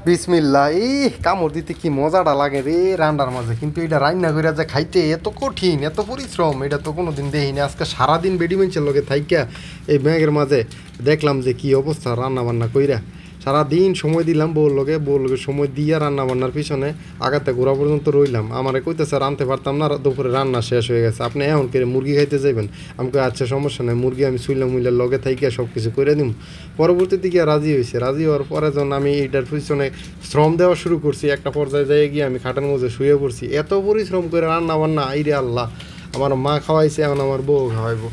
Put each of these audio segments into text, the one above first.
বিসমিল্লাহ। এই কামড় দিতে কি মজাটা লাগে রে রান্নার মাঝে, কিন্তু এটা রান্না করে যে খাইতে এত কঠিন, এত পরিশ্রম, এটা তো কোনোদিন দেখিনি। আজকে সারাদিন বেডি মেঞ্চের লগে থাইকা এই ব্যাগের মাঝে দেখলাম যে কি অবস্থা রান্না বান্না কইরা। সারাদিন সময় দিলাম বউর লগে সময় দিয়া রান্না বান্নার পিছনে আগাতে ঘোরা পর্যন্ত রইলাম। আমারে কইতেছে রাঁধতে পারতাম না, দুপুরে রান্না শেষ হয়ে গেছে, আপনি এখন করে মুরগি খাইতে যাবেন। আমাকে আচ্ছা সমস্যা নেই, মুরগি আমি শুইলাম মুইলার লগে থাইকা সব কিছু করে দিম। পরবর্তীতে গিয়ে রাজি হয়েছে। রাজি হওয়ার পরে যখন আমি এইটার পিছনে শ্রম দেওয়া শুরু করছি, একটা পর্যায়ে যাই গিয়ে আমি খাটার মধ্যে শুয়ে পড়ছি। এত পরিশ্রম করে রান্না বান্না, আইরে আল্লাহ, আমার মা খাওয়াইছে, এখন আমার বউ খাওয়াইবো।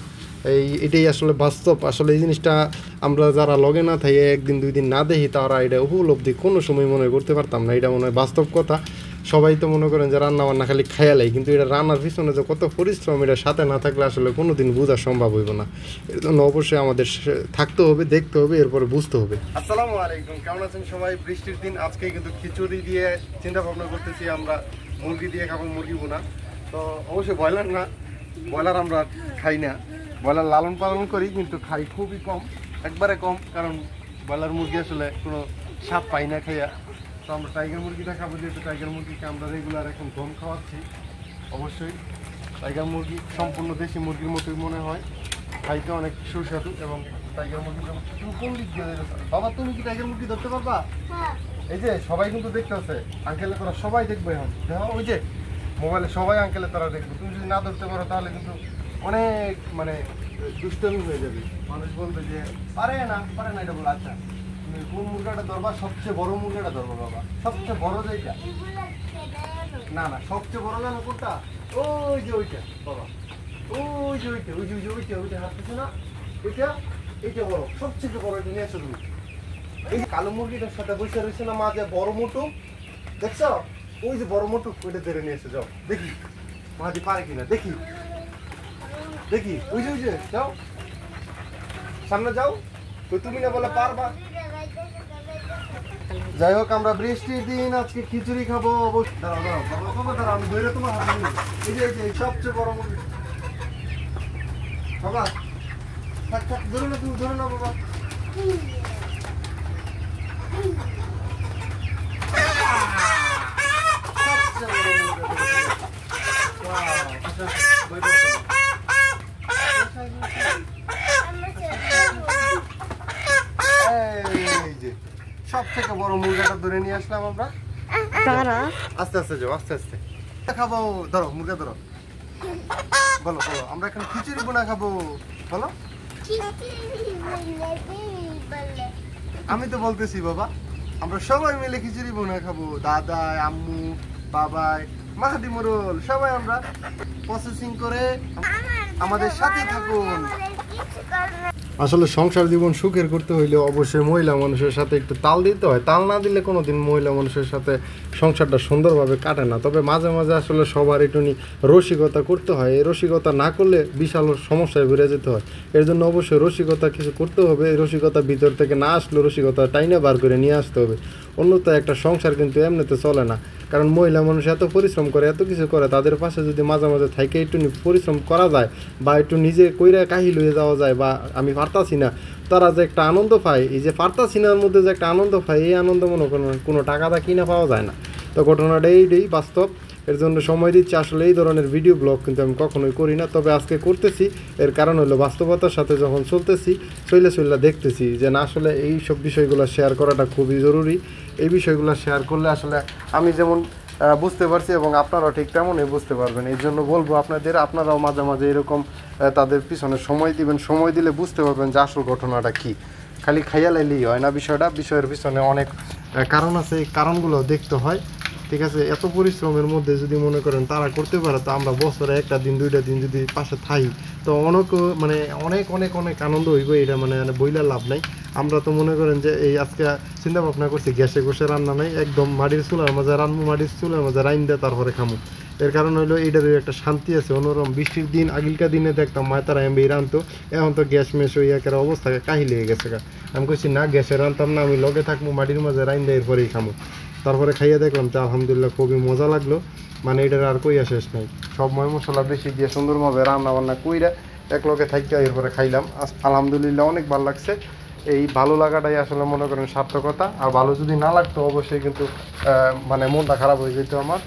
এটাই আসলে বাস্তব। আসলে এই জিনিসটা আমরা যারা লগে না থাকি, একদিন দুই দিন না দেখি, তারা এটা উপলব্ধি কোনো সময় মনে করতে পারতাম না। এটা মনে হয় বাস্তব কথা। সবাই তো মনে করেন যে রান্না বান্না খালি খায়ালাই, কিন্তু এটা রান্নার পিছনে যে কত পরিশ্রম, এটা সাথে না থাকলে আসলে কোনো দিন বোঝা সম্ভব হইব না। এর জন্য অবশ্যই আমাদের থাকতে হবে, দেখতে হবে, এরপরে বুঝতে হবে। আসসালামু আলাইকুম, কেমন আছেন সবাই? বৃষ্টির দিন, আজকে কিন্তু খিচুড়ি দিয়ে চিন্তা ভাবনা করতেছি আমরা মুরগি দিয়ে খাবো, মুরগি বোনা। তো অবশ্যই ব্রয়লার না, ব্রয়লার আমরা খাই না, ব্রয়লার লালন পালন করি, কিন্তু খাই খুবই কম, একবারে কম, কারণ ব্রয়লার মুরগি আসলে কোনো স্বাদ পাই না খাইয়া। তো আমরা টাইগার মুরগিটা খাবো, যেহেতু টাইগার মুরগিকে আমরা রেগুলার এখন গম খাওয়াচ্ছি। অবশ্যই টাইগার মুরগি সম্পূর্ণ দেশি মুরগির মতোই মনে হয়, খাইতে অনেক সুস্বাদু। এবং টাইগার মুরগি কোন দিক দিয়ে বাবা, তুমি কি টাইগার মুরগি ধরতে পারবা? এই যে সবাই কিন্তু দেখতে আছে, আঙ্কেলে তোরা সবাই দেখবে এখন, দেখো ওই যে মোবাইলে সবাই আঙ্কেলে তারা দেখবে। তুমি যদি না ধরতে পারো তাহলে কিন্তু অনেক মানে দুষ্টমি হয়ে যাবে। মানুষ বলবে যে পারে না এটা বলে। আচ্ছা তুমি কোন মুরগাটা ধরবা? সবচেয়ে বড় মুরগাটা ধরবো বাবা, সবচেয়ে বড় যেটা। না সবচেয়ে বড় জানো কোনটা? ওই যে ওইটা বাবা, ওই যে ওইটা হাঁটতেছে না, এইটা বড়, সবচেয়ে বড়। এটা নিয়ে আসো তুমি। এই কালো মুরগিটার সাথে বসে রয়েছে না মাঝে বড় মোটু, দেখছো? ওই যে বড় মোটু, ওইটা ধরে নিয়ে এসে যাও, দেখি মাঝে পারে কিনা, দেখি ওই যে যাও, সামনে যাও। তো তুমি না বলে পারবা। যাই হোক, আমরা বৃষ্টির দিন আজকে খিচুড়ি খাবো। দাঁড়াও আমি ধরে তোমার হাতে নিই। এই যে সবচেয়ে বড় মুরগি বাবা, থাক ধরে না, তুমি ধরে না বাবা। সব থেকে বড় মুরগাটা ধরে নিয়ে আসলাম আমরা। আস্তে আস্তে যাও, আস্তে আস্তে খাবো। ধরো মুরগা ধরো, বলো আমরা এখন খিচুড়ি বোনা খাবো, বলো। আমি তো বলতেছি বাবা, আমরা সবাই মিলে খিচুড়ি বোনা খাবো। দাদা, আম্মু, বাবাই, মাহাদি মোরল, সবাই আমরা প্রসেসিং করে আমাদের সাথে থাকুন। আসলে সংসার জীবন সুখের করতে হইলে অবশ্যই মহিলা মানুষের সাথে একটু তাল দিতে হয়। তাল না দিলে কোনোদিন মহিলা মানুষের সাথে সংসারটা সুন্দরভাবে কাটে না। তবে মাঝে মাঝে আসলে সবার একটু রসিকতা করতে হয়। এই রসিকতা না করলে বিশাল সমস্যায় বেড়ে যেতে হয়। এর জন্য অবশ্যই রসিকতা কিছু করতে হবে। এই রসিকতা ভিতর থেকে না আসলে রসিকতা টাইনে বার করে নিয়ে আসতে হবে। অন্যথায় একটা সংসার কিন্তু এমনিতে চলে না। কারণ মহিলা মানুষ এত পরিশ্রম করে, এত কিছু করে, তাদের পাশে যদি মাঝে মাঝে থাইকে একটু পরিশ্রম করা যায়, বা একটু নিজে কইরা কাহি লইয়ে যাওয়া যায়, বা আমি পারতাছি না, তারা যে একটা আনন্দ পায়, এই যে পারতাছি নার মধ্যে যে একটা আনন্দ পায়, এই আনন্দ মনে করেন কোনো টাকাটা কিনা পাওয়া যায় না। তো ঘটনাটা এইটাই বাস্তব। এর জন্য সময় দিচ্ছি। আসলে এই ধরনের ভিডিও ব্লগ কিন্তু আমি কখনোই করি না, তবে আজকে করতেছি। এর কারণ হলো বাস্তবতার সাথে যখন চলতেছি, চইলা দেখতেছি যে না, আসলে এই সব বিষয়গুলো শেয়ার করাটা খুবই জরুরি। এই বিষয়গুলো শেয়ার করলে আসলে আমি যেমন বুঝতে পারছি এবং আপনারাও ঠিক তেমনই বুঝতে পারবেন। এই জন্য বলবো আপনারাও মাঝে মাঝে এরকম তাদের পিছনে সময় দিবেন। সময় দিলে বুঝতে পারবেন যে আসল ঘটনাটা কী। খালি খাইয়া লাইলেই হয় না বিষয়টা, বিষয়ের পিছনে অনেক কারণ আছে, এই কারণগুলো দেখতে হয়। ঠিক আছে, এত পরিশ্রমের মধ্যে যদি মনে করেন তারা করতে পারে, তো আমরা বছরে একটা দিন দুইটা দিন যদি পাশে থাকি, তো অনেক আনন্দ হইব। এটা মানে বইলা লাভ নাই। আমরা তো মনে করেন যে এই আজকে চিন্তা ভাবনা করছি গ্যাসে গোসে রান্না নাই, একদম মাটির চুলার মাঝে রান্না, মাটির চুলার মাঝে রাইন দিয়ে তারপরে খামু। এর কারণ হইলো এইটার একটা শান্তি আছে অন্যরকম। বৃষ্টির দিন আগিলকার দিনে দেখতাম মায় তারা এমবি রানতো, এখন তো গ্যাস মেশ ওই একের অবস্থাকে কাহি লেগে গেছে। আমি কইছি না, গ্যাসে রানতাম না, আমি লগে থাকবো, মাটির মাঝে রাইন দিয়ে এরপরেই খামো। তারপরে খাইয়ে দেখলাম যে আলহামদুলিল্লাহ খুবই মজা লাগলো। মানে এটার আর কইয়া শেষ নাই। সব ময় মশলা বেশি দিয়ে সুন্দরভাবে রান্না বান্না কইরা এক লগে থাইকা এরপরে খাইলাম। আলহামদুলিল্লাহ অনেক ভালো লাগছে। এই ভালো লাগাটাই আসলে মনে করেন সার্থকতা। আর ভালো যদি না লাগতো অবশ্যই কিন্তু মানে মনটা খারাপ হয়ে যেত আমার।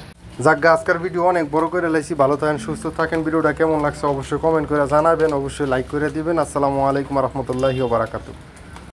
যাক, আজকের ভিডিও অনেক বড় করে লাইছি। ভালো থাকেন, সুস্থ থাকেন। ভিডিওটা কেমন লাগছে অবশ্যই কমেন্ট করে জানাবেন, অবশ্যই লাইক করে দিবেন। আসসালামু আলাইকুম রহমতুল্লাহি ওয়া বারাকাতুহু।